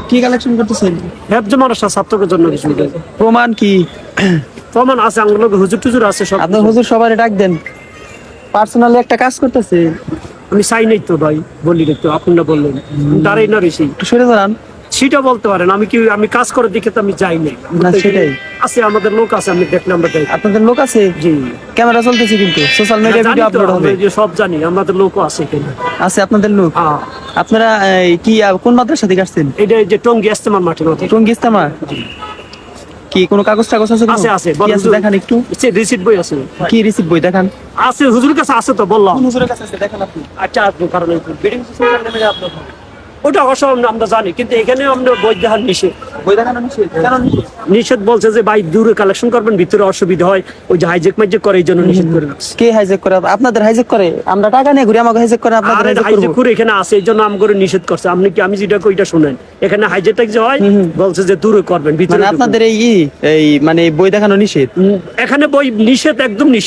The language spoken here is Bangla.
কি কালেকশন করতেছেন? হ্যাবজ মানুষ ছাত্রদের জন্য কিছু প্রমাণ কি? প্রমাণ আছে, আঙ্গুলো হুজুর টুজুর আছে সব। আপনার হুজুর সবারে ডাক দেন, পার্সোনালি একটা কাজ করতেছে। আমি চাই নাই তো ভাই, বলি তো আপনারা বললেন দাঁড়াই না রেসি একটু সরে দাঁড়ান। সেটা বলতে পারেন। আমি কি আমি কাজ করে দেখে তো আমি যাই নাই না, সেটাই। আছে, আমাদের লোক আছে, আমি দেখলে আমরা যাই। আপনাদের লোক আছে? জি, ক্যামেরা চলতেছে কিন্তু সোশ্যাল মিডিয়া জানি ভিডিও তো, আপলোড হবে। আমরা যে সব জানি, আমাদের লোকও আছে এখানে। আছে আপনাদের লোক? হ্যাঁ, আপনারা কি কোন মাদ্রাসা থেকে আসছেন? এটা যে টঙ্গি ইস্তেমার মাঠের কথা। টঙ্গী ইস্তেমা? কি কোনো কাগজ টাগজ আছে? আছে আছে, কি আছে দেখান একটু। রিসিট বই আছে। কি রিসিপ্ট বই দেখান। আছে হুজুরের কাছে আছে তো বললাম। কোন হুজুরের কাছে আছে দেখান আপনি। আচ্ছা, আপনি কারণ বিডিং সিস্টেম নেমে আপনার ওটা অবশ্য আমরা জানি, কিন্তু এখানে আমরা বই দেখার নিষেধ। বই দেখানো নিষেধ? কেন নিষেধ? নিষেধ বলছে যে ভাই দূরে কালেকশন করবেন, ভিতরে অসুবিধা হয়, ওই যে হাইজেক মাইজেক করে, এই জন্য নিষেধ করে রাখছে। কে হাইজেক করে? আপনাদের হাইজেক করে? আমরা টাকা নিয়ে ঘুরি, আমাকে হাইজেক করে, আপনাদের হাইজেক হাইজেক করব? করে এখানে আছে, এই জন্য আম করে নিষেধ করছে। আপনি কি আমি যেটা কইটা শুনেন, এখানে হাইজেক যে হয় বলছে যে দূরে করবেন, ভিতরে মানে আপনাদের এই মানে বই দেখানো নিষেধ? এখানে বই নিষেধ, একদম নিষেধ।